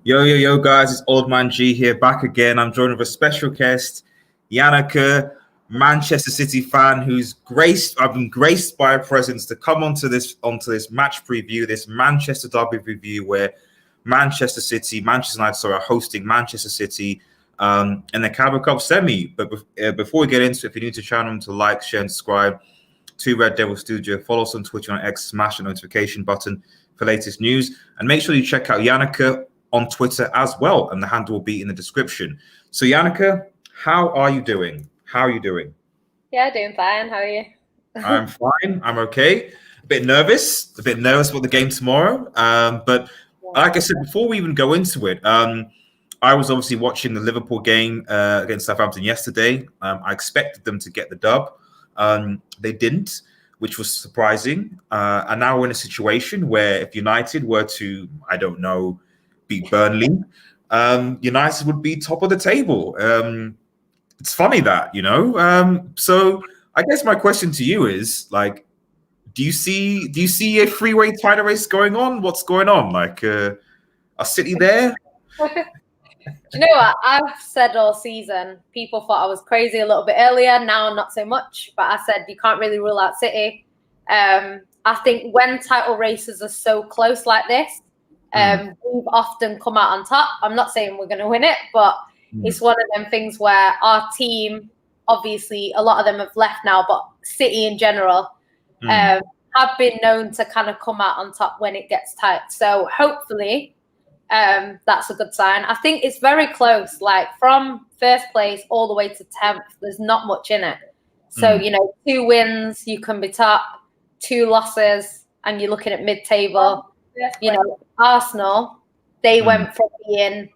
Yo, guys, it's Old Man G here, back again. I'm joined with a special guest, Yannicka, Manchester City fan I've been graced by a presence to come onto this match preview, this Manchester derby review, where Manchester United, are hosting Manchester City in the CARABAO Cup semi. But before we get into it, if you're new to the channel, to like, share, and subscribe to Red Devil Studio, follow us on Twitter and X, smash the notification button for latest news, and make sure you check out Yannicka on Twitter as well, and the handle will be in the description. So, Yannicka, how are you doing? Yeah, doing fine. How are you? I'm fine. I'm okay. A bit nervous about the game tomorrow. But like I said, before we even go into it, I was obviously watching the Liverpool game against Southampton yesterday. I expected them to get the dub. They didn't, which was surprising. And now we're in a situation where if United were to, I don't know, beat Burnley, United would be top of the table. It's funny that, so I guess my question to you is, like, do you see a three-way title race going on? What's going on? Like, are City there? Do you know what? I've said all season, people thought I was crazy a little bit earlier. Now, not so much. But I said you can't really rule out City. I think when title races are so close like this, we've often come out on top. I'm not saying we're going to win it, but it's one of them things where our team, obviously, a lot of them have left now, but City in general have been known to kind of come out on top when it gets tight. So hopefully that's a good sign. I think it's very close, like from first place all the way to 10th, there's not much in it. So, 2 wins, you can be top, 2 losses, and you're looking at mid-table. Arsenal, went from being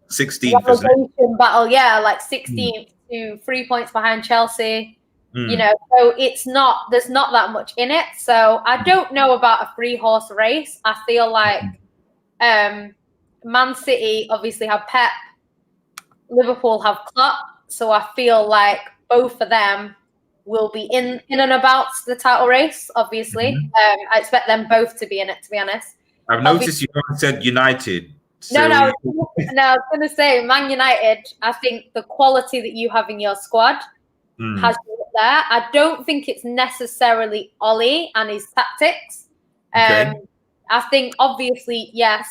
16th battle, like 16th to 3 points behind Chelsea. So there's not that much in it. So I don't know about a 3-horse race. I feel like Man City obviously have Pep, Liverpool have Klopp. So I feel like both of them will be in and about the title race, obviously. I expect them both to be in it, to be honest. I've noticed you haven't said United. So... No, I was going to say, Man United, I think the quality that you have in your squad has you up there. I don't think it's necessarily Ollie and his tactics. I think, obviously, yes,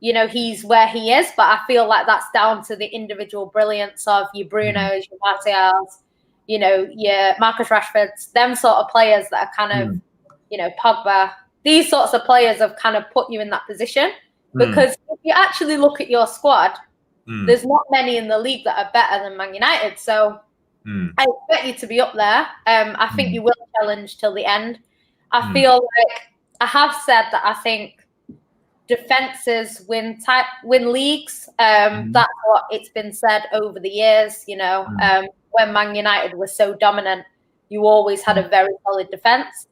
he's where he is, but I feel like that's down to the individual brilliance of your Brunos, your Martials, your Marcus Rashfords, them sort of players that are kind of, Pogba. These sorts of players have kind of put you in that position. Because if you actually look at your squad, there's not many in the league that are better than Man United. So I expect you to be up there. I think you will challenge till the end. I feel like I have said that I think defenses win leagues. That's what it's been said over the years. When Man United was so dominant, you always had a very solid defense.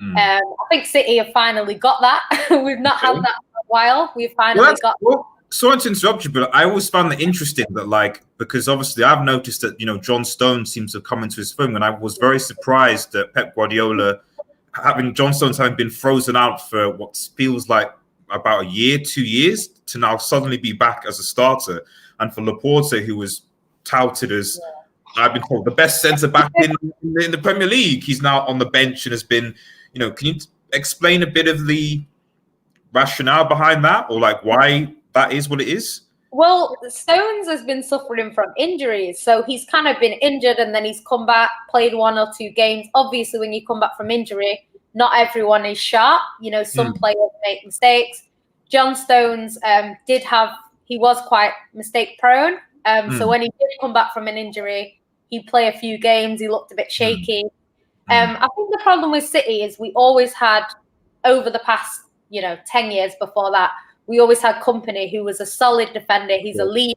I think City have finally got that. We've not had that for a while. We've finally got. Sorry to interrupt you, but I always found it interesting that, because obviously I've noticed that John Stones seems to have come into his thing, and I was very surprised that Pep Guardiola, John Stones having been frozen out for what feels like about a year, 2 years, to now suddenly be back as a starter, and for Laporte, who was touted as, I've been told, the best centre back in the Premier League, he's now on the bench and has been. Can you explain a bit of the rationale behind that, or why that is what it is? Well, Stones has been suffering from injuries. So he's kind of been injured and then he's come back, played 1 or 2 games. Obviously, when you come back from injury, not everyone is sharp. Some players make mistakes. John Stones he was quite mistake prone. So when he did come back from an injury, he'd play a few games. He looked a bit shaky. I think the problem with City is we always had, over the past, 10 years before that, we always had Company, who was a solid defender. He's a leader,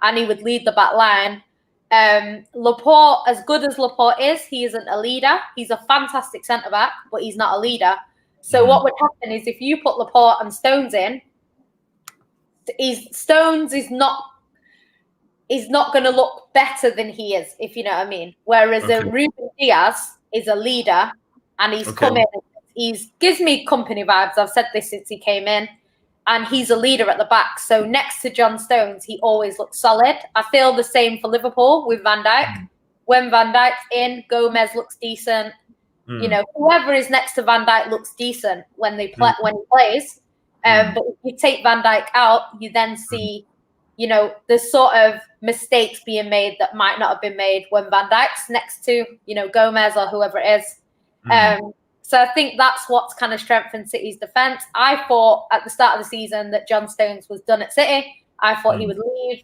and he would lead the back line. Laporte, as good as Laporte is, he isn't a leader. He's a fantastic centre-back, but he's not a leader. So what would happen is if you put Laporte and Stones in, Stones is not going to look better than he is, if you know what I mean. Whereas Ruben Diaz is a leader, and he's come in. He gives me Company vibes. I've said this since he came in. and he's a leader at the back. So next to John Stones, he always looks solid. I feel the same for Liverpool with Van Dijk. When Van Dijk's in, Gomez looks decent. You know, whoever is next to Van Dijk looks decent when they play when he plays. But if you take Van Dijk out, you then see, you know, the sort of mistakes being made that might not have been made when Van Dijk's next to, you know, Gomez or whoever it is. So I think that's what's kind of strengthened City's defence. I thought at the start of the season that John Stones was done at City. I thought he would leave.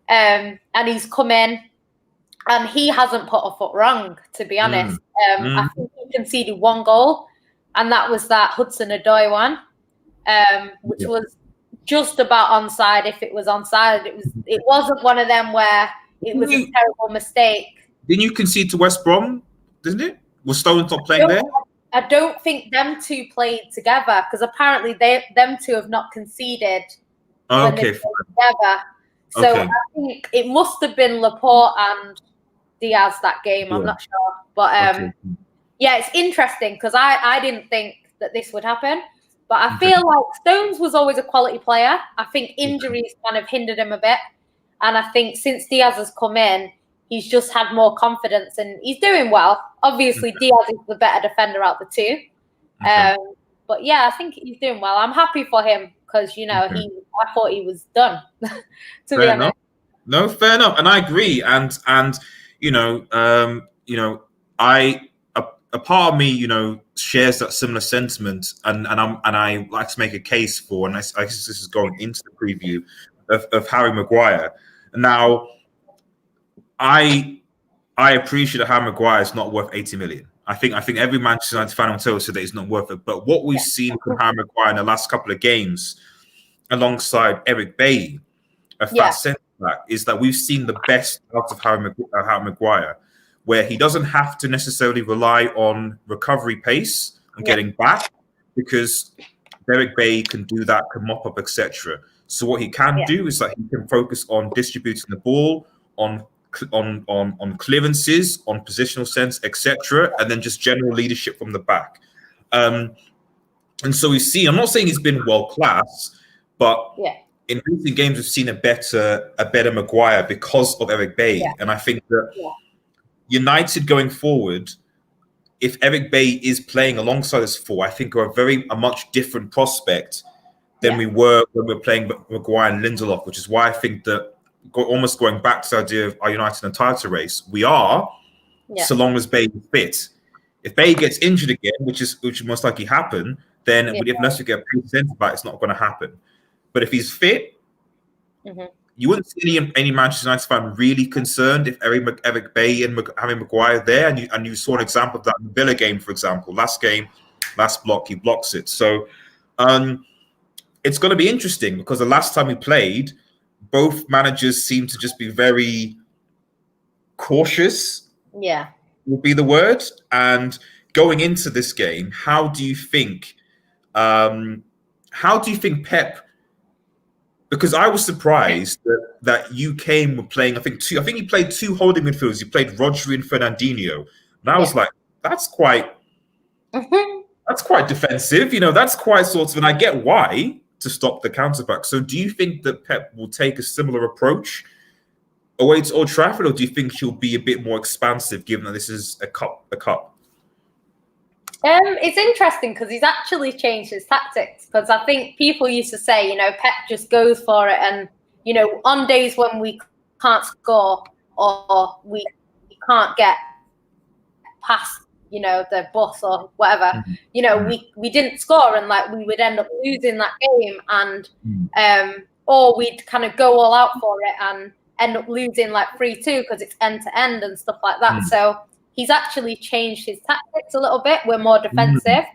And he's come in and he hasn't put a foot wrong, to be honest. I think he conceded 1 goal, and that was that Hudson-Odoi one, which was just about onside. If it was onside, it wasn't one of them where it was a terrible mistake. Didn't you concede to West Brom, didn't it? Was Stones not playing there? I don't think them two played together, because apparently them two have not conceded when they played together. So I think it must have been Laporte and Diaz that game. I'm not sure. But yeah, it's interesting because I didn't think that this would happen. But I feel like Stones was always a quality player. I think injuries kind of hindered him a bit. And I think since Diaz has come in, he's just had more confidence and he's doing well. Obviously, Diaz is the better defender out the two. But yeah, I think he's doing well. I'm happy for him because, you know, I thought he was done, to be honest. No, fair enough. And I agree. And you know, a part of me, you know, shares that similar sentiment, and I like to make a case for, and I guess this is going into the preview of Harry Maguire. Now, I appreciate that Harry Maguire is not worth 80 million. I think every Manchester United fan will tell us that he's not worth it. But what we've seen from Harry Maguire in the last couple of games, alongside Eric Bailly, a fat centre back, is that we've seen the best out of Harry Maguire, where he doesn't have to necessarily rely on recovery pace and getting back, because Eric Bailly can do that, can mop up, etc. So what he can do is that he can focus on distributing the ball, on clearances, on positional sense, etc., and then just general leadership from the back. And so we see, I'm not saying he's been world class, but in recent games we've seen a better Maguire because of Eric Bailly. And I think that United going forward, if Eric Bailly is playing alongside us four, I think are a much different prospect than we were when we were playing Maguire and Lindelof, which is why I think that almost going back to the idea of our United in a title race, we are, so long as Bailly is fit. If Bailly gets injured again, which will most likely happen, then unless we get a paid centre back, it's not going to happen. But if he's fit, you wouldn't see any Manchester United fan really concerned if Eric Bailly and Harry Maguire there, and you saw an example of that in the Villa game, for example. Last block, he blocks it. So it's going to be interesting because the last time we played, both managers seem to just be very cautious. Would be the word. And going into this game, how do you think Pep? Because I was surprised that you came playing. I think you played 2 holding midfielders. You played Rodri and Fernandinho, and I was like, that's quite defensive. You know, that's quite sort of. And I get why, to stop the counterback. So, do you think that Pep will take a similar approach away to Old Trafford, or do you think she'll be a bit more expansive, given that this is a cup? It's interesting because he's actually changed his tactics. Because I think people used to say, you know, Pep just goes for it, and you know, on days when we can't score or we can't get past, you know, the bus or whatever, you know, we didn't score, and like we would end up losing that game, and or we'd kind of go all out for it and end up losing like 3-2 because it's end to end and stuff like that. So he's actually changed his tactics a little bit. We're more defensive.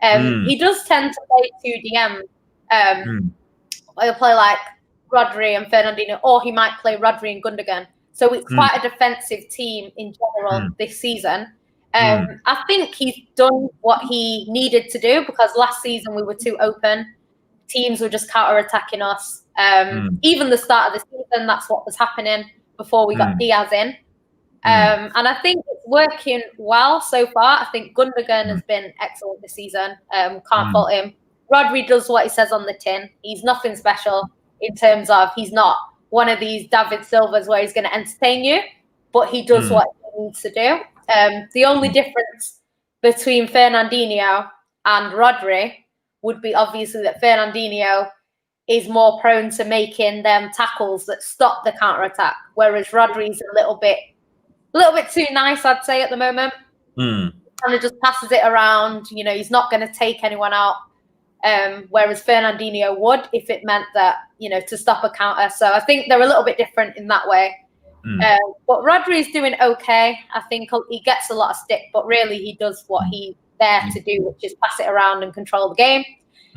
He does tend to play 2 DM. He'll play like Rodri and Fernandinho, or he might play Rodri and Gundogan. So it's quite a defensive team in general this season. I think he's done what he needed to do, because last season we were too open. Teams were just counter-attacking us. Even the start of the season, that's what was happening before we got Diaz in. And I think it's working well so far. I think Gundogan has been excellent this season. Can't fault him. Rodri does what he says on the tin. He's nothing special in terms of he's not one of these David Silvas where he's going to entertain you, but he does what he needs to do. The only difference between Fernandinho and Rodri would be obviously that Fernandinho is more prone to making them tackles that stop the counter-attack, whereas Rodri's a little bit too nice, I'd say, at the moment. Kind of just passes it around. You know, he's not going to take anyone out. Whereas Fernandinho would if it meant that, you know, to stop a counter. So I think they're a little bit different in that way. But Rodri's doing okay. I think he gets a lot of stick, but really he does what he's there to do, which is pass it around and control the game.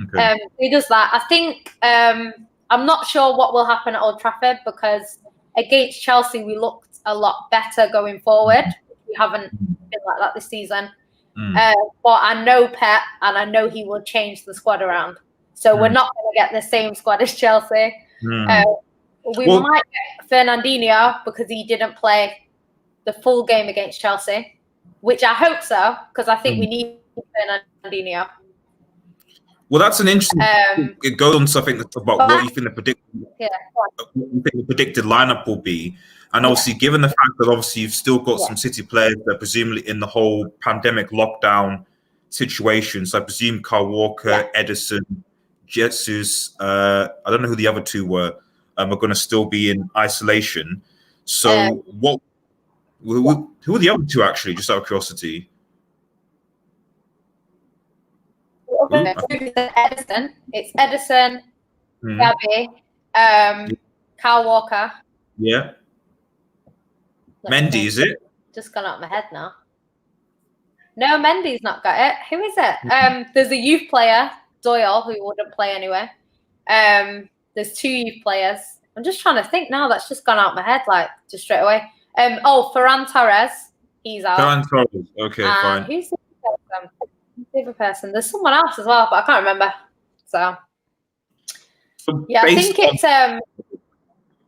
Okay. He does that. I think I'm not sure what will happen at Old Trafford because against Chelsea we looked a lot better going forward. We haven't been like that this season. But I know Pep and I know he will change the squad around. So we're not going to get the same squad as Chelsea. We might get Fernandinho because he didn't play the full game against Chelsea, which I hope so because I think we need Fernandinho. Well, that's an interesting. It goes on something about what you think the predicted lineup will be, and obviously, given the fact that obviously you've still got some City players that are presumably in the whole pandemic lockdown situation. So I presume Kyle Walker, Edison, Jesus. I don't know who the other two were. Are going to still be in isolation. So who are the other two actually? Just out of curiosity. Edison. It's Edison, Gabby, Kyle Walker. Yeah. Mendy, is it? Just gone out of my head now. No, Mendy's not got it. Who is it? There's a youth player, Doyle, who wouldn't play anyway. There's two youth players. I'm just trying to think now. That's just gone out of my head, like just straight away. Ferran Torres. He's out. Ferran Torres. Okay, fine. Who's the other person? There's someone else as well, but I can't remember. So yeah, I think it's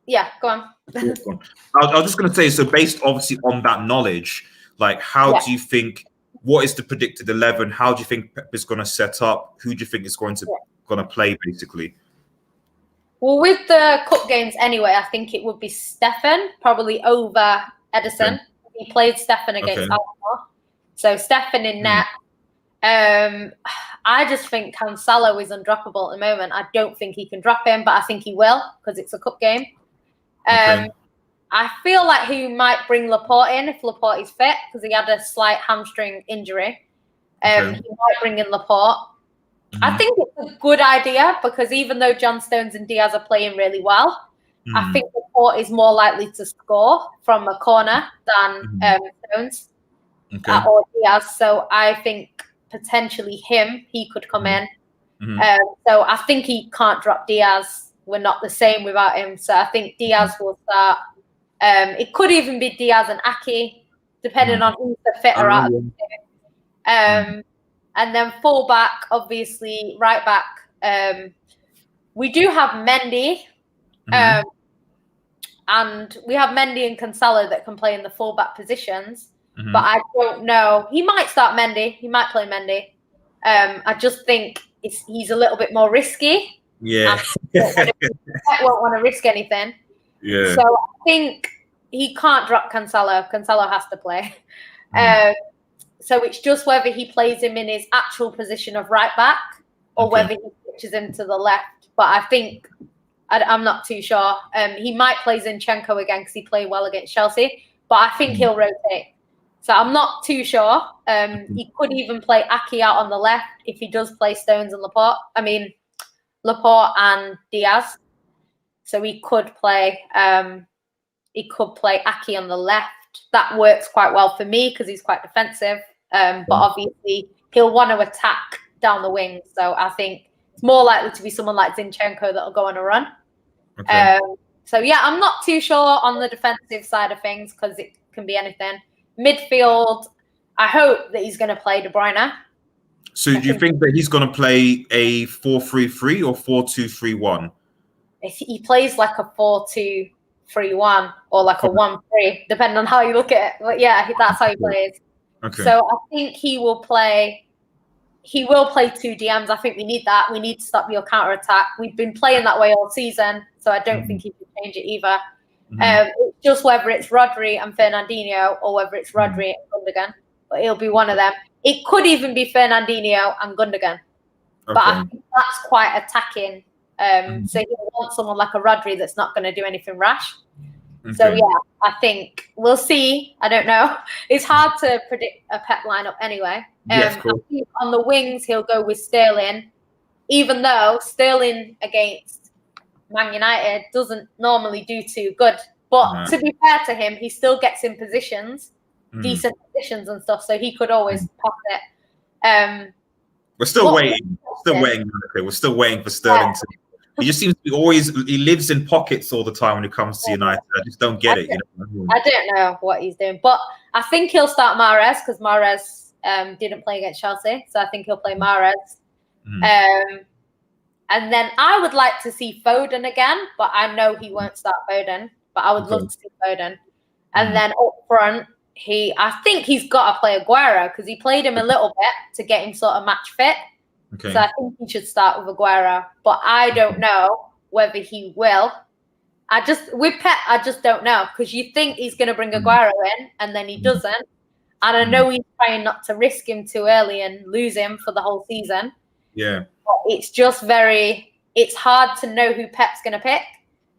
yeah, go on. I was just going to say, so based obviously on that knowledge, like how do you think, what is the predicted 11? How do you think Pep is going to set up? Who do you think is going to play basically? Well, with the cup games anyway, I think it would be Stefan, probably over Edison. Okay. He played Stefan against Arsenal. So Stefan in net. I just think Cancelo is undroppable at the moment. I don't think he can drop him, but I think he will because it's a cup game. I feel like he might bring Laporte in if Laporte is fit because he had a slight hamstring injury. He might bring in Laporte. I think it's a good idea because even though John Stones and Diaz are playing really well, I think Laporte is more likely to score from a corner than Stones or Diaz. So I think potentially he could come in. So I think he can't drop Diaz. We're not the same without him. So I think Diaz will start. It could even be Diaz and Aki, depending on who's the fitter out of the two. And then full back, obviously, right back. We do have Mendy. And we have Mendy and Cancelo that can play in the full back positions. But I don't know. He might start Mendy. He might play Mendy. I just think he's a little bit more risky. Yeah. I won't want to risk anything. Yeah. So I think he can't drop Cancelo. Cancelo has to play. So it's just whether he plays him in his actual position of right back or whether he switches him to the left. But I think I'm not too sure. He might play Zinchenko again because he played well against Chelsea. But I think he'll rotate. So I'm not too sure. He could even play Aki out on the left if he does play Stones and Laporte. I mean, Laporte and Diaz. So he could play Aki on the left. That works quite well for me because he's quite defensive. But obviously he'll want to attack down the wing. So I think it's more likely to be someone like Zinchenko that'll go on a run. So yeah, I'm not too sure on the defensive side of things because it can be anything. Midfield, I hope that he's going to play De Bruyne. So do you think that he's going to play a 4-3-3 or 4-2-3-1? He plays like a 4-2-3-1 or like a 1-3, depending on how you look at it. But yeah, that's how he plays. So I think he will play he will play 2 DMs. I think we need that. We need to stop your counter attack. We've been playing that way all season, so I don't think he can change it either. It's just whether it's Rodri and Fernandinho or whether it's Rodri and Gundogan, but it'll be one of them. It could even be Fernandinho and Gundogan, but I think that's quite attacking. So he wants someone like a Rodri that's not going to do anything rash. So yeah, I think we'll see. I don't know. It's hard to predict a Pep lineup anyway. I think on the wings he'll go with Sterling, even though Sterling against Man United doesn't normally do too good. But to be fair to him, he still gets in positions, decent positions and stuff, so he could always pop it. We're still waiting. We're still waiting for Sterling to. He just seems to be he lives in pockets all the time when it comes to United. I just don't get it. I don't know what he's doing. But I think he'll start Mahrez because Mahrez didn't play against Chelsea. So I think he'll play Mahrez. And then I would like to see Foden again, but I know he won't start Foden. But I would love to see Foden. And then up front, I think he's got to play Aguero because he played him a little bit to get him sort of match fit. So I think he should start with Aguero, but I don't know whether he will. With Pep, I just don't know because you think he's going to bring Aguero in and then he doesn't. And I know he's trying not to risk him too early and lose him for the whole season. Yeah. But it's just it's hard to know who Pep's going to pick.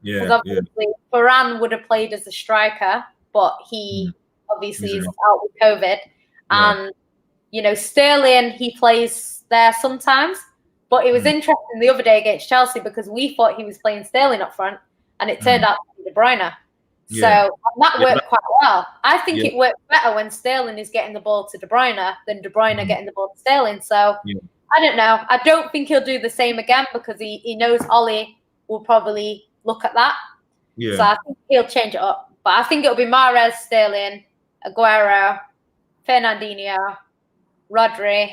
Yeah. Because obviously Varane would have played as a striker, but he obviously is out with COVID. And, Sterling, he plays there sometimes, but it was interesting the other day against Chelsea because we thought he was playing Sterling up front and it turned out to be De Bruyne. So that worked quite well. I think it worked better when Sterling is getting the ball to De Bruyne than De Bruyne getting the ball to Sterling. So I don't know. I don't think he'll do the same again because he knows Ollie will probably look at that. So I think he'll change it up. But I think it'll be Mahrez, Sterling, Aguero, Fernandinho, Rodri,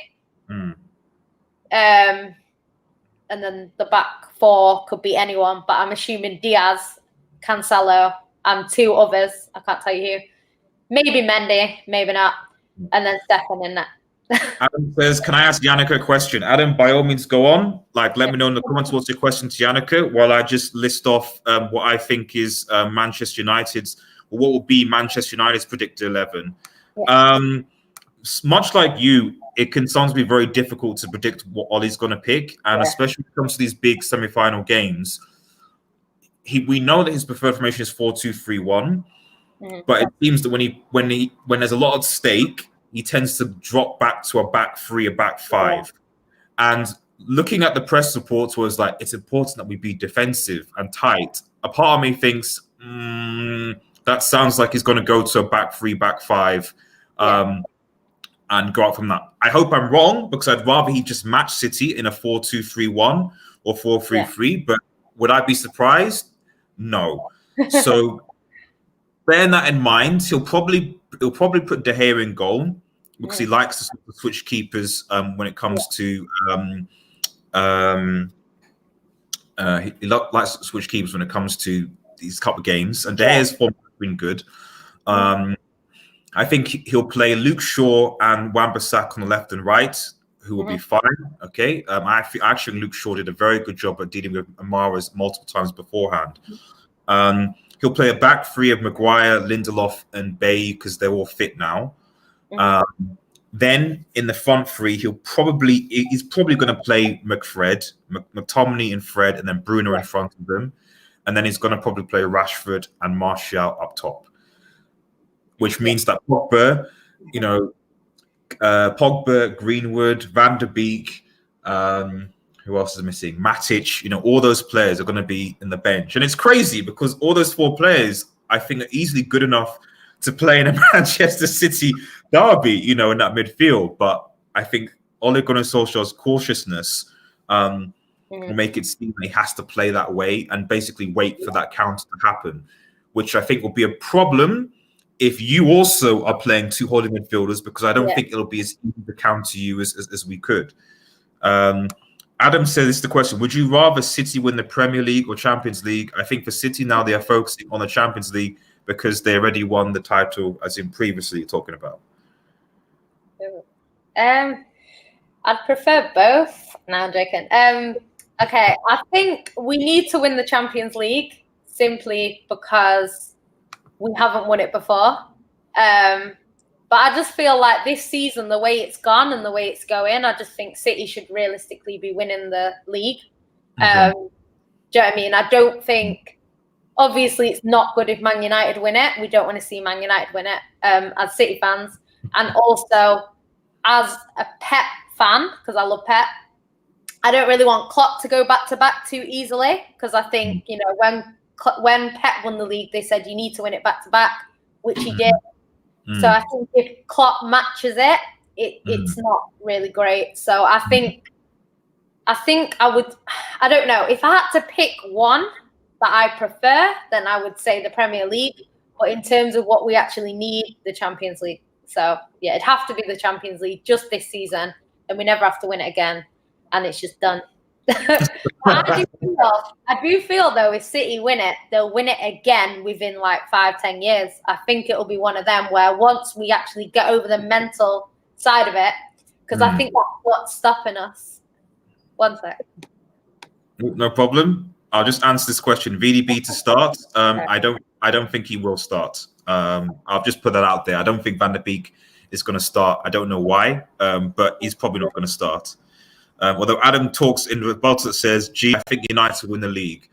and then the back 4 could be anyone, but I'm assuming Diaz, Cancelo, and 2 others. I can't tell you who. Maybe Mendy, maybe not. And then Stefan in that. Adam says, can I ask Yannicka a question? Adam, by all means, go on. Let me know in the comments what's your question to Yannicka while I just list off what I think is Manchester United's, or what will be Manchester United's predictor 11. Much like you, it can sometimes be very difficult to predict what Ollie's going to pick, and especially when it comes to these big semi-final games. We know that his preferred formation is 4-2-3-1, but it seems that when there's a lot at stake, he tends to drop back to a back 3, a back 5. And looking at the press reports was like, it's important that we be defensive and tight. A part of me thinks that sounds like he's going to go to a back 3, back 5. And go out from that. I hope I'm wrong because I'd rather he just match City in a 4-2-3-1 or 4-3-3. But would I be surprised? No. So bearing that in mind, he'll probably put De Gea in goal because he likes to switch keepers when it comes to he likes to switch keepers when it comes to these couple of games. And De Gea's form has been good. I think he'll play Luke Shaw and Wan-Bissaka on the left and right, who will be fine. Okay. Actually, Luke Shaw did a very good job at dealing with Mahrez multiple times beforehand. He'll play a back 3 of Maguire, Lindelof, and Bay because they're all fit now. Then in the front 3, he's probably going to play McTominay and Fred, and then Bruno in front of them. And then he's going to probably play Rashford and Martial up top. Which means that Pogba, Pogba, Greenwood, Van der Beek, who else is missing? Matic, all those players are going to be in the bench. And it's crazy because all those 4 players, I think, are easily good enough to play in a Manchester City derby, in that midfield. But I think Ole Gunnar Solskjaer's cautiousness will make it seem he has to play that way and basically wait for that counter to happen, which I think will be a problem if you also are playing 2 holding midfielders, because I don't think it'll be as easy to counter you as we could. Adam says, this is the question, would you rather City win the Premier League or Champions League? I think for City now they are focusing on the Champions League because they already won the title, as in previously talking about. I'd prefer both. No, I'm joking. Okay, I think we need to win the Champions League simply because we haven't won it before. But I just feel like this season, the way it's gone and the way it's going, I just think City should realistically be winning the league. Okay. Do you know what I mean? I don't think, obviously, it's not good if Man United win it. We don't want to see Man United win it as City fans. And also, as a Pep fan, because I love Pep, I don't really want Klopp to go back-to-back too easily, because I think, you know, when Pep won the league, they said you need to win it back-to-back, which he did. So I think if Klopp matches it, it's not really great. So I think I would, I don't know, if I had to pick one that I prefer, then I would say the Premier League. But in terms of what we actually need, the Champions League. So yeah, it'd have to be the Champions League just this season, and we never have to win it again, and it's just done. I do feel though, if City win it, they'll win it again within like 5-10 years. I think it'll be one of them where once we actually get over the mental side of it, because I think that's what's stopping us. One sec. No problem. I'll just answer this question. VDB to start. I don't think he will start. I'll just put that out there. I don't think Van der Beek is going to start. I don't know why, but he's probably not going to start. Although Adam talks in rebuttal that says, I think United will win the league.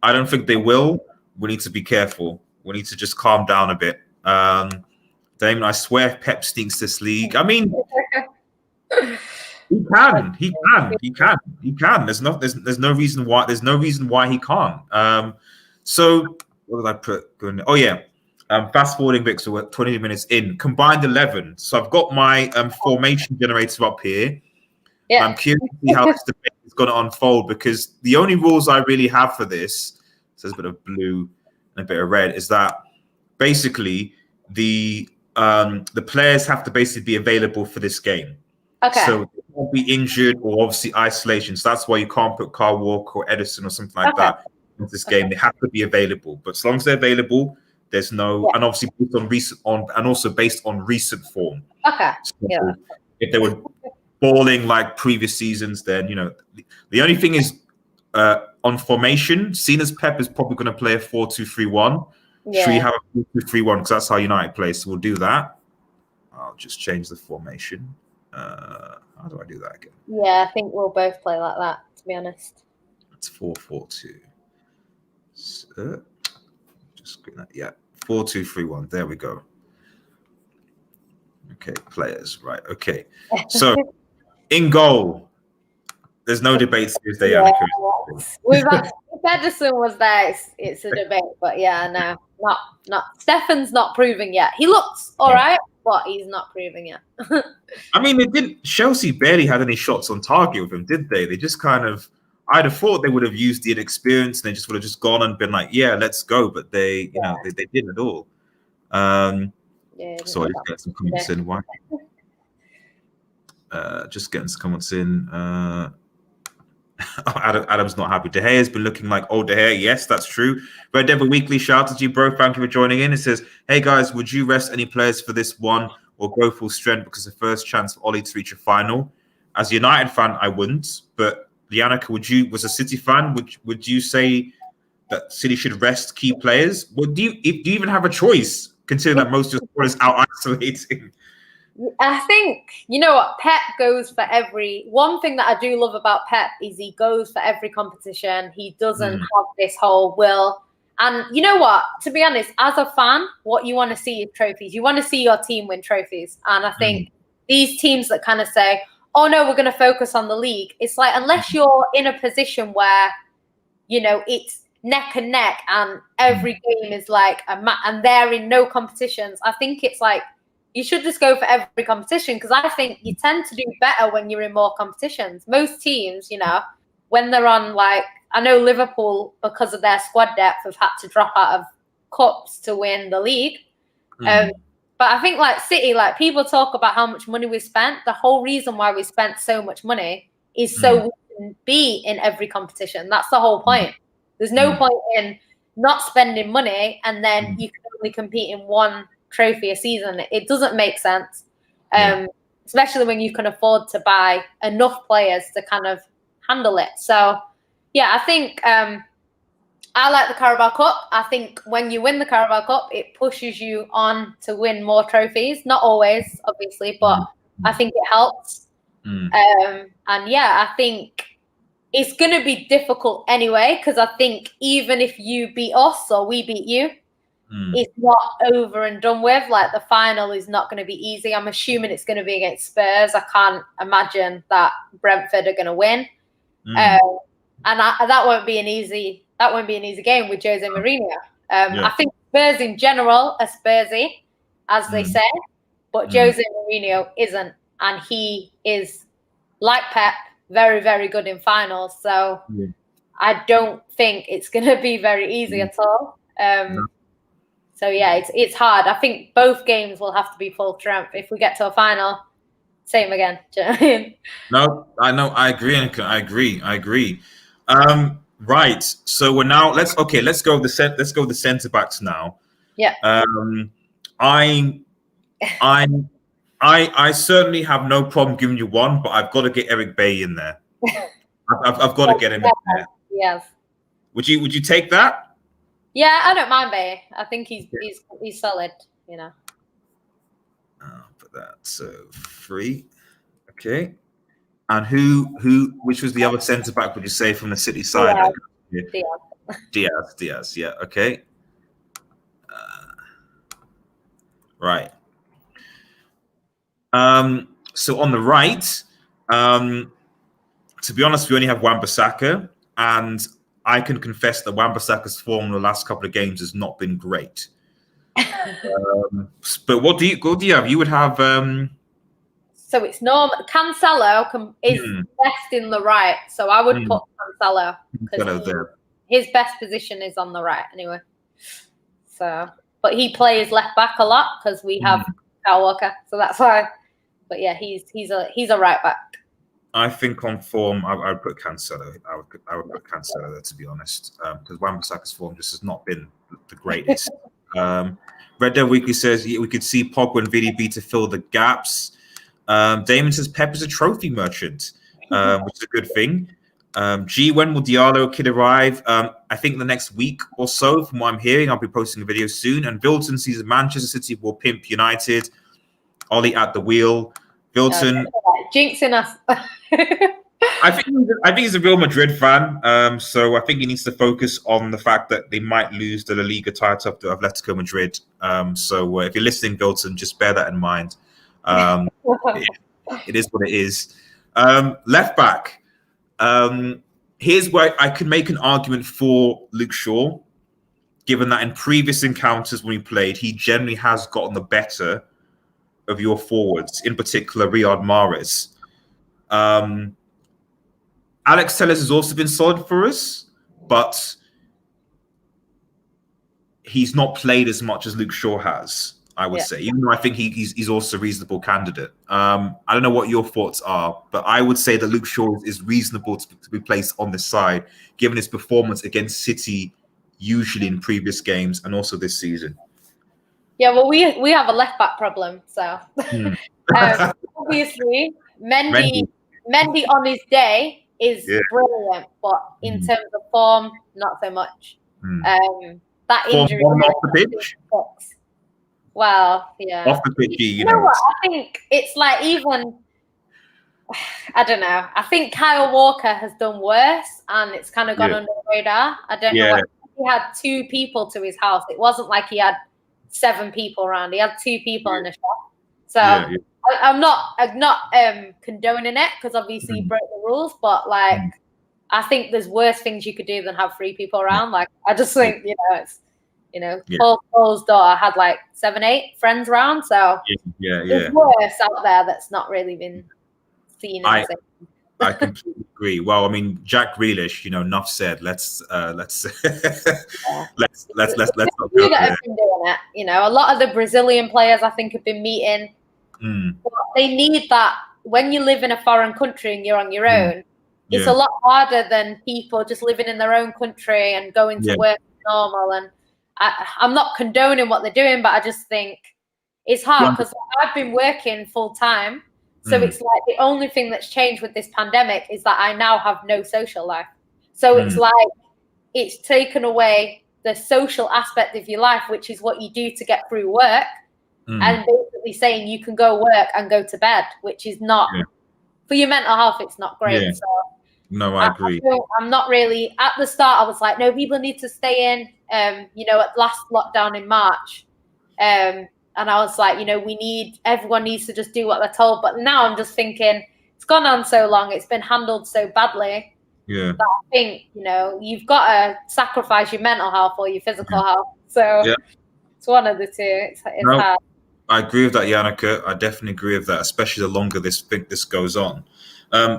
I don't think they will. We need to be careful. We need to just calm down a bit. Damon, I swear if Pep stinks this league. I mean, he can. There's no reason why he can't. So what did I put? Oh yeah. Fast forwarding bits, so we're 20 minutes in. Combined 11. So I've got my formation generator up here. Yeah. I'm curious to see how this debate is going to unfold, because the only rules I really have for this, so there's a bit of blue and a bit of red, is that basically the players have to basically be available for this game. Okay. So they won't be injured or obviously isolation. So that's why you can't put Kyle Walker or Edison or something like that into this game. They have to be available. But as long as they're available, there's no, and obviously based on recent form. Okay. So if they were balling like previous seasons, then the only thing is on formation, seeing as Pep is probably going to play a 4-2-3-1. Should we have a 4-2-3-1, because that's how United plays? So we'll do that. I'll just change the formation. How do I do that again? Yeah, I think we'll both play like that, to be honest. It's 4-4-2. So, just 4-2-3-1. There we go. Okay, players. Right. Okay. So in goal, there's no debate Tuesday. If Edison was there, it's a debate. But yeah, no, not Stefan's not proving yet. He looks all right, but he's not proving yet. I mean, Chelsea barely had any shots on target with him, did they? They just kind of, I'd have thought they would have used the inexperience and they just would have just gone and been like, yeah, let's go. But they didn't at all. So I just get some comments in. Why? Just getting some comments in. Adam's not happy. De Gea has been looking like old De Gea. Yes, that's true. Red Devil Weekly, shout out to you, bro. Thank you for joining in. It says, hey guys, would you rest any players for this one or go full strength because the first chance for Ollie to reach a final? As a United fan, I wouldn't. But Lianaka, was a City fan, would you say that City should rest key players? Do you even have a choice, considering that most of your squad is out isolating? I think, you know what, Pep goes for one thing that I do love about Pep is he goes for every competition. He doesn't have this whole will. And you know what, to be honest, as a fan, what you want to see is trophies. You want to see your team win trophies. And I think these teams that kind of say, oh no, we're going to focus on the league. It's like, unless you're in a position where, it's neck and neck and every game is like a match and they're in no competitions, I think it's like, you should just go for every competition, because I think you tend to do better when you're in more competitions. Most teams, when they're on, like, I know Liverpool, because of their squad depth, have had to drop out of cups to win the league. But I think, like City, like, people talk about how much money we spent. The whole reason why we spent so much money is so we can be in every competition. That's the whole point. There's no point in not spending money and then you can only compete in one trophy a season. It doesn't make sense. especially when you can afford to buy enough players to kind of handle it. So, yeah, I think I like the Carabao Cup. I think when you win the Carabao Cup, it pushes you on to win more trophies. Not always, obviously, but I think it helps. And yeah, I think it's going to be difficult anyway, because I think even if you beat us or we beat you, it's not over and done with. Like, the final is not going to be easy. I'm assuming it's going to be against Spurs. I can't imagine that Brentford are going to win. And that won't be an easy game with Jose Mourinho. I think Spurs in general are Spursy, as they say, but Jose Mourinho isn't, and he is, like Pep, very, very good in finals. So I don't think it's going to be very easy at all. So yeah, it's hard. I think both games will have to be full strength. If we get to a final, same again. Do you know what I mean? No, I know. I agree, Annika. I agree. Right. So we're now. Let's go. Let's go the centre backs now. Yeah. I certainly have no problem giving you one, but I've got to get Eric Bailly in there. I've got to get him in there. Yes. Would you take that? Yeah, I don't mind Bailly. I think he's solid. You know. I'll put that. So 3. Okay. And which was the other centre back, would you say, from the City side? Diaz. Yeah. Okay. Right. So on the right, to be honest, we only have Wan-Bissaka, and I can confess that Wan-Bissaka's form in the last couple of games has not been great. But what do you have? You would have. So it's normal. Cancelo is best in the right, so I would put Cancelo because his best position is on the right anyway. So, but he plays left back a lot because we have Kyle Walker, so that's why. But yeah, he's a right back. I think on form, I would put Cancelo. I would put Cancelo there, to be honest, because Wan-Bissaka's form just has not been the greatest. Red Dead Weekly says we could see Pogba and VDB to fill the gaps. Damon says Pep is a trophy merchant, which is a good thing. When will Diallo kid arrive? I think the next week or so, from what I'm hearing. I'll be posting a video soon. And Vilton sees Manchester City will pimp United. Ollie at the wheel. Vilton. Jinxing us. I think he's a Real Madrid fan. So I think he needs to focus on the fact that they might lose the La Liga title to Atletico Madrid. So if you're listening, Vilton, just bear that in mind. It is what it is. Left back. Here's where I could make an argument for Luke Shaw, given that in previous encounters when he played, he generally has gotten the better of your forwards, in particular Riyad Mahrez. Alex Telles has also been solid for us, but he's not played as much as Luke Shaw has, I would say, even though I think he's also a reasonable candidate. I don't know what your thoughts are, but I would say that Luke Shaw is reasonable to be placed on this side, given his performance against City, usually in previous games and also this season. Yeah, well, we have a left back problem, so obviously Mendy on his day is brilliant, but in terms of form, not so much. That injury off the pitch. Well, yeah. Off the pitch, you know what? I think it's like even. I don't know. I think Kyle Walker has done worse, and it's kind of gone under the radar. I don't know. He had 2 people to his house. It wasn't like he had 7 people around. He had 2 people in the shop. So I'm not condoning it because obviously he broke the rules. But like, I think there's worse things you could do than have 3 people around. Like, I just think Paul Scholes' daughter had like 7, 8 friends around. So there's worse out there that's not really been seen. I completely agree. Well, I mean, Jack Grealish, enough said. Let's not go there. Been doing it. A lot of the Brazilian players I think have been meeting. But they need that when you live in a foreign country and you're on your own. It's a lot harder than people just living in their own country and going to work normal. And I'm not condoning what they're doing, but I just think it's hard because I've been working full time So it's like the only thing that's changed with this pandemic is that I now have no social life. So it's like it's taken away the social aspect of your life, which is what you do to get through work, and basically saying you can go work and go to bed, which is not for your mental health. It's not great. Yeah. So no, I agree. I'm not really at the start. I was like, no, people need to stay in. At last lockdown in March, and I was like, everyone needs to just do what they're told. But now I'm just thinking it's gone on so long. It's been handled so badly. Yeah. That I think, you've got to sacrifice your mental health or your physical health. So it's one of the two. It's hard. I agree with that, Yannicka. I definitely agree with that, especially the longer this goes on.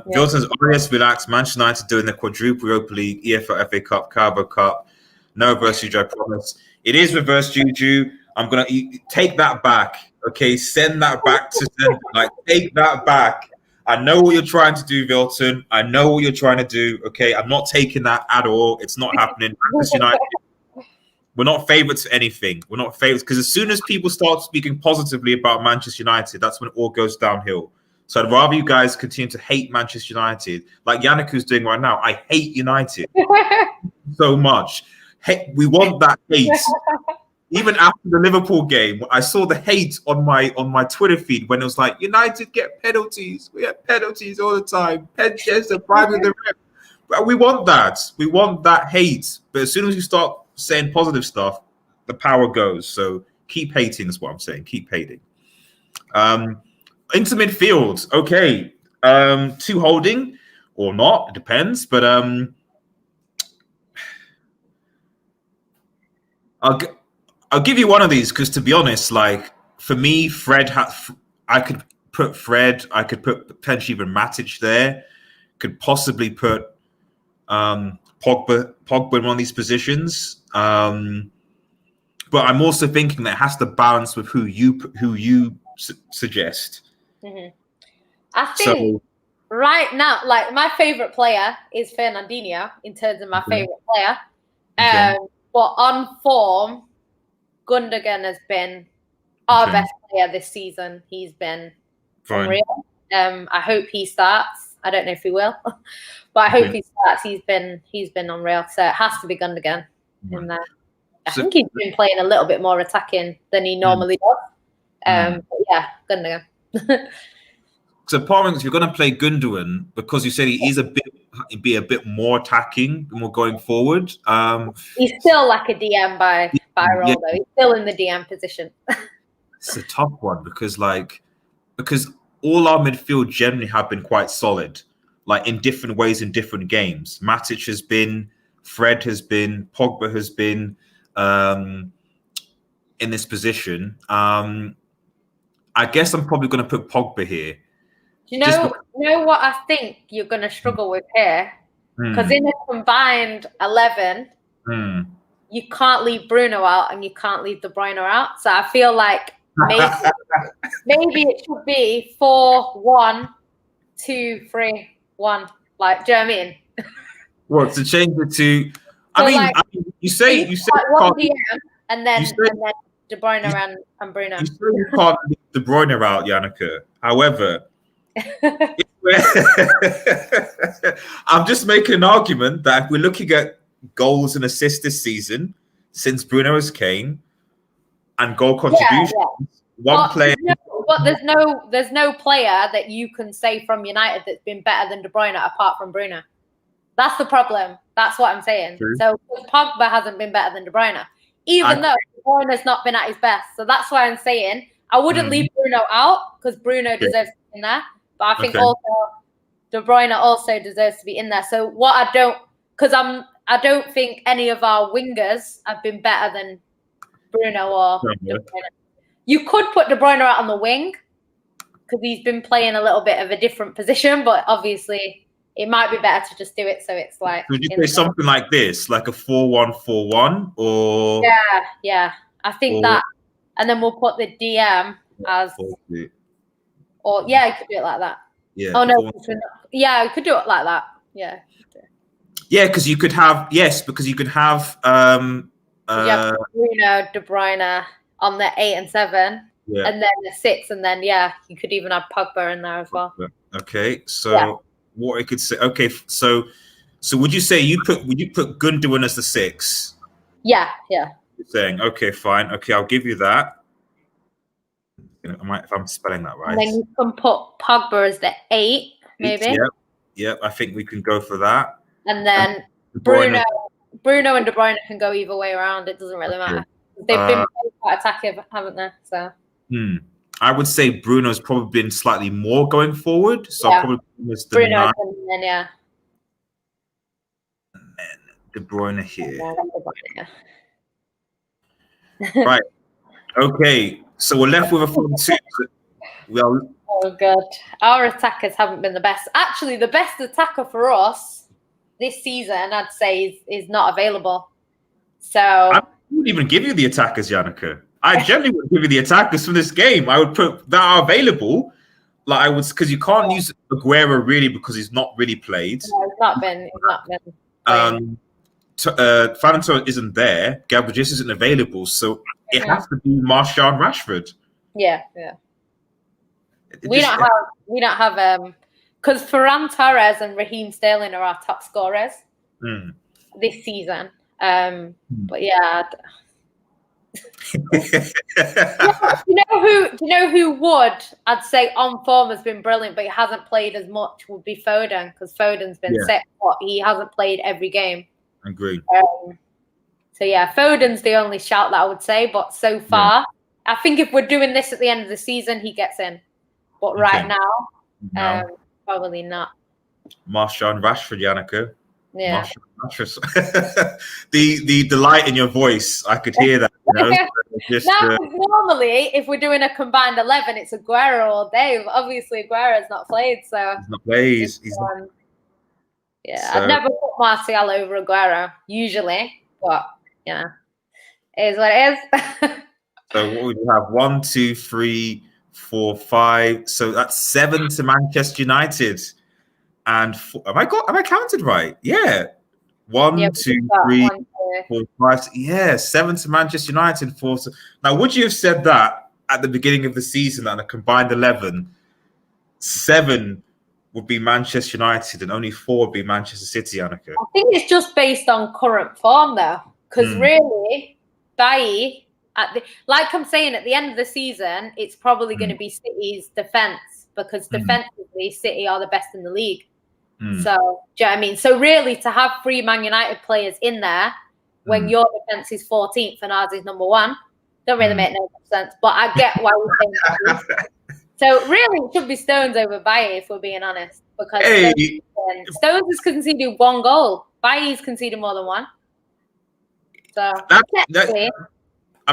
Wilton's always relaxed. Manchester United doing the quadruple Europa League, EFL, FA Cup, Carabao Cup. No reverse juju, I promise. It is reverse juju. I'm going to take that back. Okay, send that back to send. Take that back. I know what you're trying to do, Wilton. I know what you're trying to do. Okay, I'm not taking that at all. It's not happening. Manchester United, we're not favourites for anything. We're not favourites because as soon as people start speaking positively about Manchester United, that's when it all goes downhill. So I'd rather you guys continue to hate Manchester United, like Yannicka's doing right now. I hate United so much. Hey, we want that hate. Even after the Liverpool game, I saw the hate on my Twitter feed when it was like, United get penalties. We get penalties all the time. Penches are prime with the ref. But we want that. We want that hate. But as soon as you start saying positive stuff, the power goes. So keep hating is what I'm saying. Keep hating. Into midfield. Okay. 2 holding or not. It depends. But I'll give you one of these because, to be honest, for me, I could put Fred. I could put potentially even Matic there. Could possibly put Pogba in one of these positions. But I'm also thinking that it has to balance with who you suggest. I think right now, my favorite player is Fernandinho in terms of my favorite player. But on form, Gundogan has been our best player this season. He's been unreal. I hope he starts. I don't know if he will, but I hope he starts. He's been unreal. So it has to be Gundogan in there. I think he's been playing a little bit more attacking than he normally does. But yeah, Gundogan. So part of it, if you're going to play Gundogan, because you said he is be a bit more attacking, more going forward. He's still like a DM by role though. He's still in the DM position. It's a tough one because all our midfield generally have been quite solid, in different ways in different games. Matic has been, Fred has been, Pogba has been in this position. I guess I'm probably going to put Pogba here. Do you know what I think you're going to struggle with here? Because in a combined 11, you can't leave Bruno out and you can't leave De Bruyne out. So I feel like maybe it should be 4-1-2-3-1. Do you know what I mean? What, to change it to? I mean, you say one DM and then De Bruyne and Bruno. You say you can't leave De Bruyne out, Yannicka. However, I'm just making an argument that if we're looking at goals and assists this season since Bruno has came and goal contributions, player. But there's no player that you can say from United that's been better than De Bruyne apart from Bruno. That's the problem. That's what I'm saying. True. So Pogba hasn't been better than De Bruyne, even though De Bruyne has not been at his best. So that's why I'm saying I wouldn't leave Bruno out because Bruno deserves to be in there. But I think also De Bruyne also deserves to be in there. So I don't think any of our wingers have been better than Bruno or De Bruyne. You could put De Bruyne out on the wing because he's been playing a little bit of a different position, but obviously it might be better to just do it so it's like. Would you say something like this, like a 4-1-4-1, or? Yeah. I think that, and then we'll put the DM as. Or you could do it like that. Yeah. Oh no. Yeah, we could do it like that. Yeah. Yeah, because you could have Bruno, De Bruyne on the 8 and 7. and then a 6, and then you could even add Pogba in there as well. Okay, so what I could say. Okay, so would you say would you put Gundogan as the 6? Yeah. You're saying okay, fine. Okay, I'll give you that. If I'm spelling that right. And then you can put Pogba as the 8, maybe. Yeah. I think we can go for that. And then Bruno and De Bruyne can go either way around. It doesn't really matter. They've been quite attacking, haven't they? So. I would say Bruno's probably been slightly more going forward. So I'll probably miss the Bruno 9. and then And then De Bruyne here. Right. Okay. So we're left with a front 2. Oh god, our attackers haven't been the best. Actually, the best attacker for us this season, I'd say, is not available. So I wouldn't even give you the attackers, Yannicka. I generally would give you the attackers from this game. I would put that are available. Like I would, because you can't use Aguero really because he's not really played. No, he's not been. Ferran Torres isn't there. Gabriel Jesus isn't available, so it has to be Martial and Rashford. Yeah. We don't have because Ferran Torres and Raheem Sterling are our top scorers this season. But do you know who would, I'd say, on form has been brilliant, but he hasn't played as much, would be Foden, because Foden's been sick, but he hasn't played every game. Agreed. So Foden's the only shout that I would say, but so far, I think if we're doing this at the end of the season, he gets in. But right now, probably not. Martial and Rashford, Yannicka. Yeah. The delight in your voice, I could hear that. Normally, if we're doing a combined 11, it's Aguero all day. Obviously, Aguero's not played, so he's not played. I'd never put Martial over Aguero usually, but it is what it is. So what would you have? 1, 2, 3, 4, 5. So that's 7 to Manchester United. And 4, have I counted right? Yeah. 1, 2, 3, 4, 5. Yeah, 7 to Manchester United. 4 to... Now, would you have said that at the beginning of the season that on a combined 11, 7 would be Manchester United and only 4 would be Manchester City, Yannicka? I think it's just based on current form, though, because really, Bailly, like I'm saying, at the end of the season, it's probably going to be City's defence, because defensively, City are the best in the league. So, do you know what I mean? So really, to have 3 Man United players in there when your defence is 14th and ours is number 1, don't really make no sense. But I get why we're saying that. So really, it should be Stones over Bailly, if we're being honest, because Stones has conceded 1 goal. Bailly's conceded more than 1. So I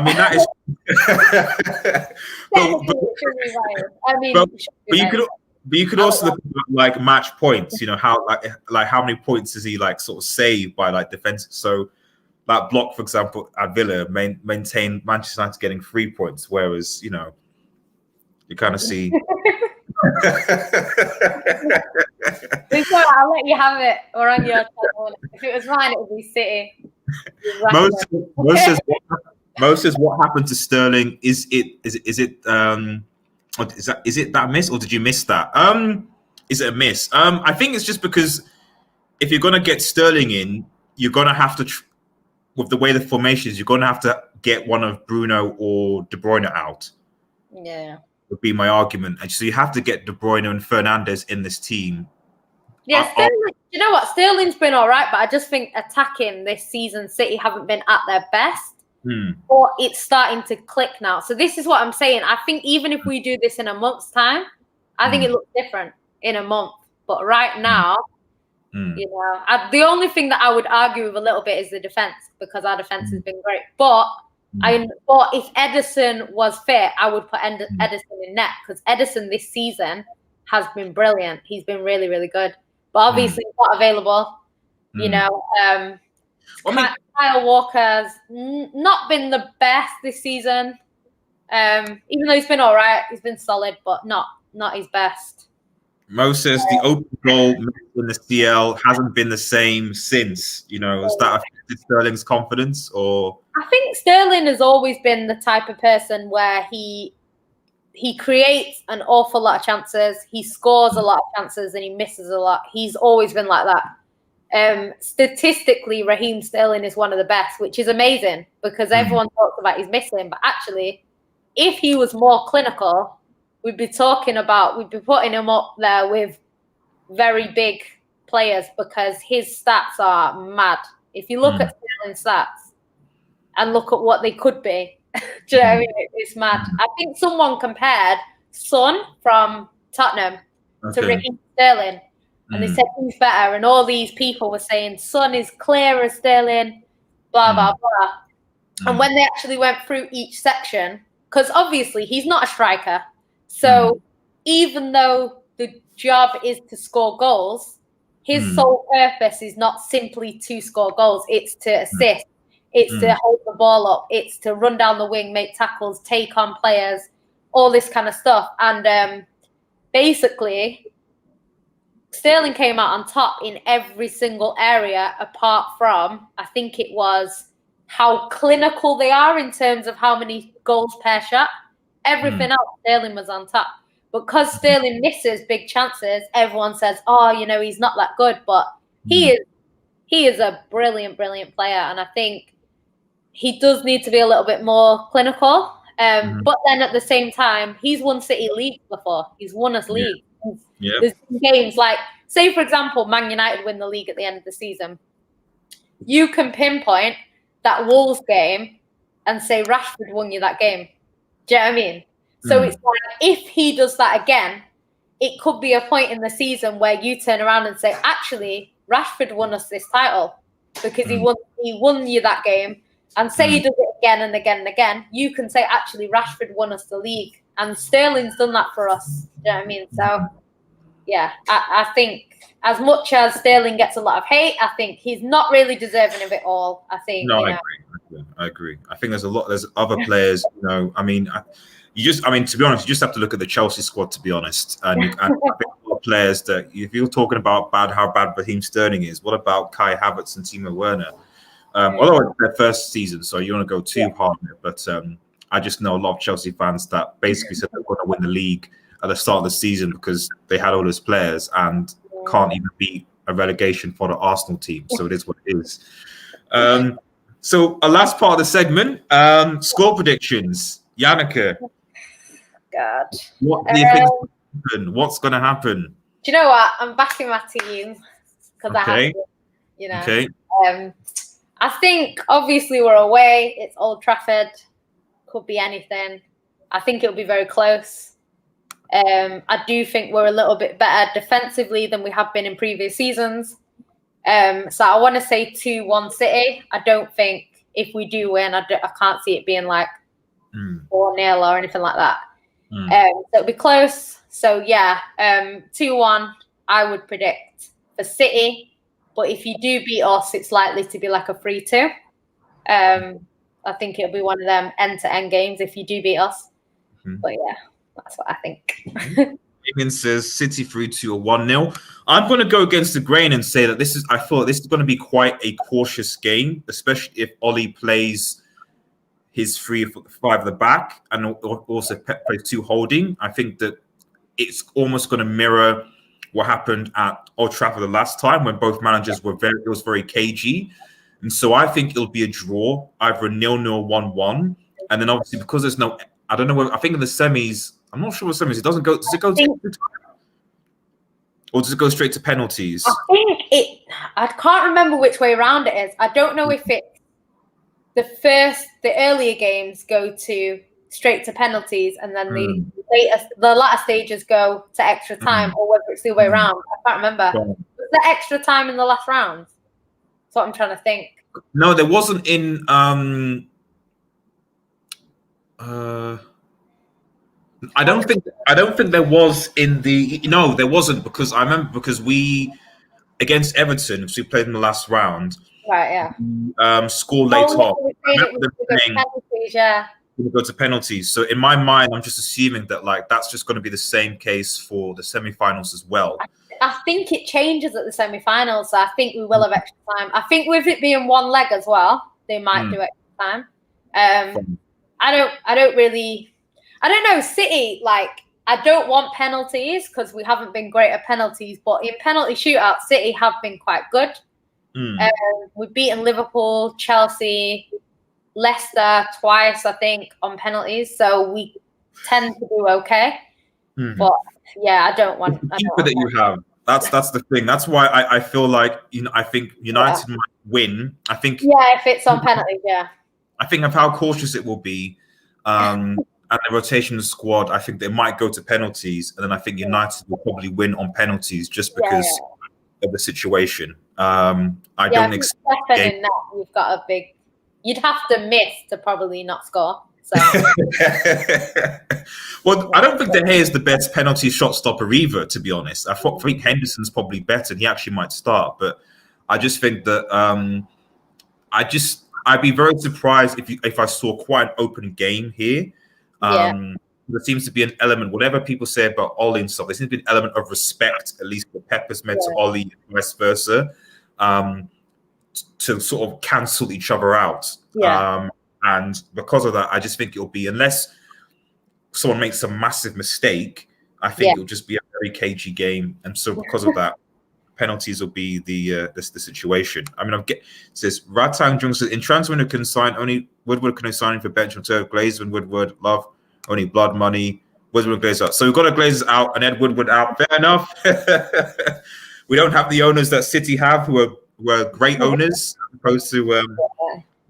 mean, that is. But you could also look at like match points. You know how how many points does he sort of save by defense? So that block, for example, at Villa maintained Manchester United getting 3 points, whereas you kind of see. I'll let you have it. Or on your channel. If it was mine, it would be City. Most is what happened to Sterling. Is it that miss, or did you miss that? Is it a miss? I think it's just because if you're gonna get Sterling in, you're gonna have to, with the way the formation is, you're gonna have to get one of Bruno or De Bruyne out. Yeah, would be my argument. And so you have to get De Bruyne and Fernandes in this team. Yeah, Sterling, you know what? Sterling's been all right, but I just think attacking this season, City haven't been at their best. Or it's starting to click now. So this is what I'm saying. I think even if we do this in a month's time, I think it looks different in a month. But right now, the only thing that I would argue with a little bit is the defense, because our defense has been great. But if Ederson was fit, I would put Ederson in net, because Ederson this season has been brilliant. He's been really, really good. But obviously not available. Kyle Walker's not been the best this season. Even though he's been all right, he's been solid, but not his best. Mo says the open goal in the CL hasn't been the same since. Has that affected Sterling's confidence? Or I think Sterling has always been the type of person where he he creates an awful lot of chances. He scores a lot of chances and he misses a lot. He's always been like that. Statistically, Raheem Sterling is one of the best, which is amazing because everyone talks about he's missing. But actually, if he was more clinical, we'd be putting him up there with very big players because his stats are mad. If you look at Sterling's stats and look at what they could be, do you know what I mean? It's mad. I think someone compared Son from Tottenham to Raheem Sterling, and they said who's better, and all these people were saying Son is clear as Sterling, blah, blah, blah. And when they actually went through each section, because obviously he's not a striker, so even though the job is to score goals, his sole purpose is not simply to score goals, it's to assist. It's to hold the ball up. It's to run down the wing, make tackles, take on players, all this kind of stuff. And basically, Sterling came out on top in every single area apart from, I think it was, how clinical they are in terms of how many goals per shot. Everything else, Sterling was on top. Because Sterling misses big chances, everyone says, oh, he's not that good. But he is a brilliant, brilliant player. And I think he does need to be a little bit more clinical. But then at the same time, he's won City League before. He's won us league. There's games like, say, for example, Man United win the league at the end of the season. You can pinpoint that Wolves game and say Rashford won you that game. Do you know what I mean? So it's like, if he does that again, it could be a point in the season where you turn around and say, actually, Rashford won us this title because he won you that game. And say he does it again and again and again, you can say, actually, Rashford won us the league. And Sterling's done that for us. Do you know what I mean? So, yeah, I think as much as Sterling gets a lot of hate, I think he's not really deserving of it all. I think. No, I agree. I think there's other players, to be honest, you just have to look at the Chelsea squad, to be honest. And I think a lot of players that, if you're talking about how bad Raheem Sterling is, what about Kai Havertz and Timo Werner? Although it's their first season, so you want to go too hard on it. But I just know a lot of Chelsea fans that basically said they're going to win the league at the start of the season because they had all those players and can't even beat a relegation for the Arsenal team. So it is what it is. So a last part of the segment, score predictions. Yannicka. God. What do you think is going to happen? What's going to happen? Do you know what? I'm backing my team because I have to, Okay. I think, obviously, we're away. It's Old Trafford. Could be anything. I think it'll be very close. I do think we're a little bit better defensively than we have been in previous seasons. So I want to say 2-1 City. I don't think if we do win, I can't see it being like 4-0 or anything like that. So it'll be close. So, 2-1, I would predict for City. But if you do beat us, it's likely to be like a 3-2. I think it'll be one of them end-to-end games if you do beat us. But yeah, that's what I think. Damien says City 3-2 or 1-0. I'm going to go against the grain and say that I thought this is going to be quite a cautious game, especially if Ollie plays his 3-5 at the back and also Pep plays 2 holding. I think that it's almost going to mirror what happened at Old Trafford the last time when both managers it was very cagey. And so I think it'll be a draw, either a 0-0 or 1-1. And then obviously because there's I don't know, I think in the semis, I'm not sure what semis, does it go to or does it go straight to penalties? I can't remember which way around it is. I don't know if the earlier games go to straight to penalties and then the latter stages go to extra time or whether it's the other way around. I can't remember. Was there extra time in the last round? That's what I'm trying to think. No, there wasn't in I don't think there was in the there wasn't because I remember because we against Everton, because we played in the last round. Right, yeah. Scored late on. We go to penalties. So in my mind, I'm just assuming that that's just going to be the same case for the semi-finals as well. I think it changes at the semi-finals, so I think we will have extra time. I think with it being one leg as well, they might do extra time. I don't really. I don't know, City, like, I don't want penalties because we haven't been great at penalties, but in penalty shootouts, City have been quite good. We've beaten Liverpool, Chelsea, Leicester twice, I think, on penalties, so we tend to do okay. But yeah, I don't want the keeper that you have. That's the thing. That's why I feel like I think United might win. I think if it's on penalties, I think of how cautious it will be, and the rotation squad. I think they might go to penalties, and then I think United will probably win on penalties just because of the situation. I don't expect. In that, you've got a big. You'd have to miss to probably not score. So. Well, I don't think De Gea is the best penalty shot stopper either, to be honest. I think Henderson's probably better, and he actually might start. But I just think that I'd be very surprised if I saw quite an open game here. There seems to be an element, whatever people say about Ollie and stuff, there seems to be an element of respect, at least that Pepper's meant to Ollie and vice versa, to sort of cancel each other out. And because of that, I just think it'll be, unless someone makes a massive mistake, I think it'll just be a very cagey game. And so because of that, penalties will be the situation. I mean, it says Ratang Jung says in transfer window can sign only Woodward can sign for bench until Glazman, Woodward, Love, only blood money, Woodward, Glazer out. So we've got a Glazers out and Ed Woodward out. Fair enough. We don't have the owners that City have, who are great owners, as opposed to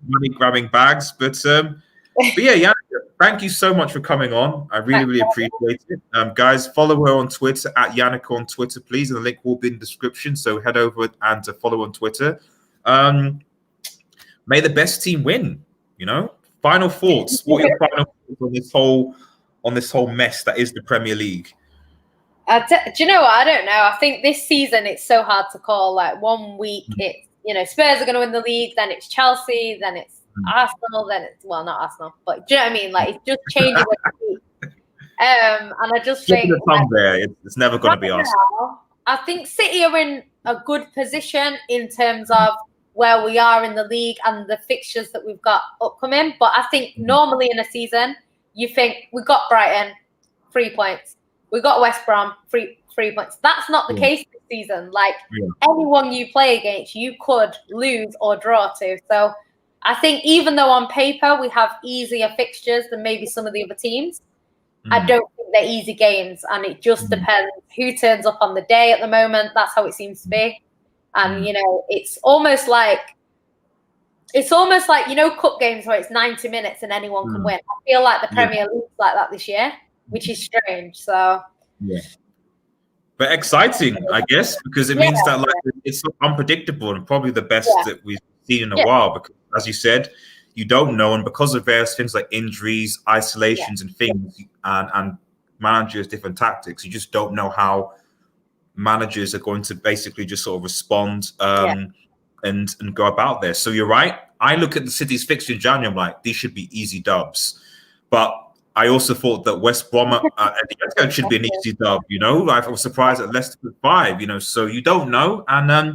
money grabbing bags. But yeah, Yannick, thank you so much for coming on. I really appreciate it. Guys, follow her on Twitter at Yannick on Twitter, please. And the link will be in the description. So head over and follow on Twitter. May the best team win. Final thoughts. What are your final thoughts on this whole mess that is the Premier League? Do you know what? I don't know. I think this season it's so hard to call. Like 1 week, it's Spurs are going to win the league, then it's Chelsea, then it's Arsenal, then it's not Arsenal, but do you know what I mean? Like, it just changes every week. And I just think it's never going to be Arsenal. I think City are in a good position in terms of where we are in the league and the fixtures that we've got upcoming. But I think normally in a season, you think we got Brighton, 3 points. We got West Brom, 3 points. That's not the case this season. Like, anyone you play against, you could lose or draw to. So I think even though on paper we have easier fixtures than maybe some of the other teams, I don't think they're easy games. And it just depends who turns up on the day at the moment. That's how it seems to be. And, it's almost like, cup games where it's 90 minutes and anyone can win. I feel like the Premier League's like that this year, which is strange. So, but exciting, I guess, because it means that it's unpredictable and probably the best that we've seen in a while. Because, as you said, you don't know, and because of various things like injuries, isolations, and things, and managers' different tactics, you just don't know how managers are going to basically just sort of respond and go about this. So you're right. I look at the City's fixture in January, I'm like, these should be easy dubs. But I also thought that West Brom at the end should be an easy dub, I was surprised at Leicester with 5, so you don't know. And I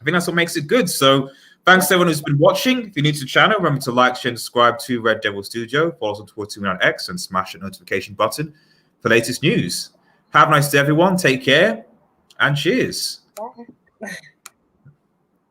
think that's what makes it good. So thanks to everyone who's been watching. If you're new to the channel, remember to like, share, and subscribe to Red Devil Studio. Follow us on Twitter and on X, and smash the notification button for latest news. Have a nice day, everyone. Take care, and cheers.